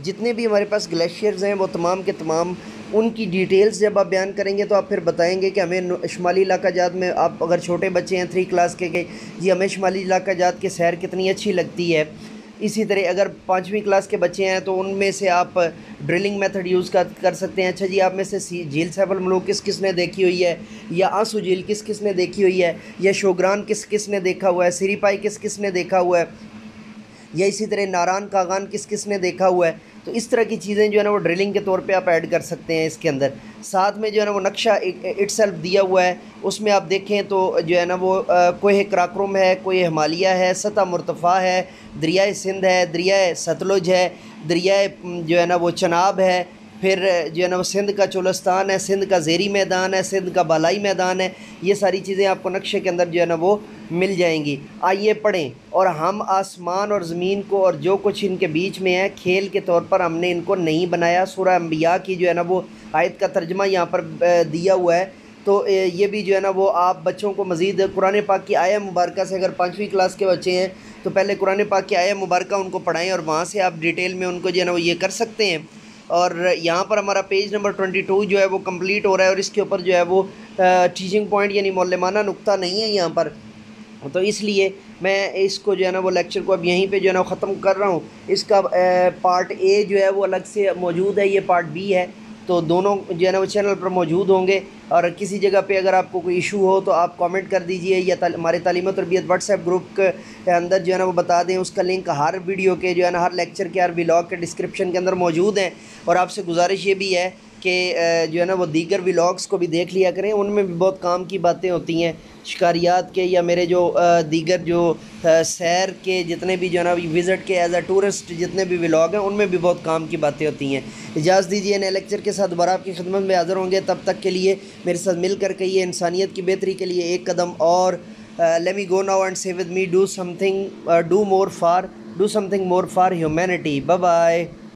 جتنے بھی ہمارے پاس گلیشیئرز ہیں وہ تمام کے تمام ان کی ڈیٹیلز جب آپ بیان کریں گے تو آپ پھر بتائیں گے کہ ہمیں شمالی علاقہ جات میں، آپ اگر چھوٹے بچے ہیں 3 کلاس کے جی ہمیں شمالی علاقہ جات کی سیر کتنی اچھی لگتی ہے۔ اسی طرح اگر 5ویں کلاس کے بچے ہیں تو ان میں سے آپ ڈرلنگ میتھڈ یوز کر سکتے ہیں۔ اچھا جی آپ میں سے جھیل سیف الملوک کس کس نے دیکھی ہوئی ہے، یا آنسو جھیل کس کس نے دیکھی ہوئی ہے، یا شوگران کس کس نے دیکھا ہوا ہے، سری پائی کس کس نے دیکھا ہوا ہے، یا اسی طرح ناران کاغان کس کس نے دیکھا ہوا ہے۔ تو اس طرح کی چیزیں جو ہے نا وہ ڈرلنگ کے طور پہ آپ ایڈ کر سکتے ہیں اس کے اندر۔ ساتھ میں جو ہے نا وہ نقشہ اٹ سیلف دیا ہوا ہے، اس میں آپ دیکھیں تو جو ہے نا وہ کوہ کراکرم ہے، کوہ ہمالیہ ہے، سطح مرتفع ہے، دریائے سندھ ہے، دریائے ستلج ہے، دریائے جو ہے نا وہ چناب ہے، پھر جو ہے نا وہ سندھ کا چولستان ہے، سندھ کا زیری میدان ہے، سندھ کا بالائی میدان ہے۔ یہ ساری چیزیں آپ کو نقشے کے اندر جو ہے نا وہ مل جائیں گی۔ آئیے پڑھیں، اور ہم آسمان اور زمین کو اور جو کچھ ان کے بیچ میں ہے کھیل کے طور پر ہم نے ان کو نہیں بنایا۔ سورہ انبیاء کی جو ہے نا وہ آیت کا ترجمہ یہاں پر دیا ہوا ہے۔ تو یہ بھی جو ہے نا وہ آپ بچوں کو مزید قرآن پاک کی آیہ مبارکہ سے، اگر 5ویں کلاس کے بچے ہیں تو پہلے قرآن پاک کی آیہ مبارکہ ان کو پڑھائیں، اور وہاں سے آپ ڈیٹیل میں ان کو جو ہے نا وہ یہ کر سکتے ہیں۔ اور یہاں پر ہمارا پیج نمبر 22 جو ہے وہ کمپلیٹ ہو رہا ہے، اور اس کے اوپر جو ہے وہ ٹیچنگ پوائنٹ یعنی معلمانہ نقطہ نہیں ہے یہاں پر، تو اس لیے میں اس کو جو ہے نا وہ لیکچر کو اب یہیں پہ جو ہے نا ختم کر رہا ہوں۔ اس کا پارٹ اے جو ہے وہ الگ سے موجود ہے، یہ پارٹ بی ہے، تو دونوں جو ہے نا وہ چینل پر موجود ہوں گے۔ اور کسی جگہ پہ اگر آپ کو کوئی ایشو ہو تو آپ کامنٹ کر دیجئے، یا ہمارے تعلیم و تربیت واٹس ایپ گروپ کے اندر جو ہے نا وہ بتا دیں۔ اس کا لنک ہر ویڈیو کے جو ہے نا ہر لیکچر کے، ہر ولاگ کے ڈسکرپشن کے اندر موجود ہیں۔ اور آپ سے گزارش یہ بھی ہے کہ جو ہے نا وہ دیگر ولاگس کو بھی دیکھ لیا کریں، ان میں بھی بہت کام کی باتیں ہوتی ہیں شکاریات کے، یا میرے جو دیگر جو سیر کے جتنے بھی جو ہے نا وزٹ کے ایز اے ٹورسٹ جتنے بھی ولاگ ہیں ان میں بھی بہت کام کی باتیں ہوتی ہیں۔ اجازت دیجیے، نئے لیکچر کے ساتھ دوبارہ آپ کی خدمت میں حاضر ہوں گے، تب تک کے لیے میرے ساتھ مل کر کہیے انسانیت کی بہتری کے لیے ایک قدم اور۔ Let me go now and say with me, do something more for humanity. Bye bye.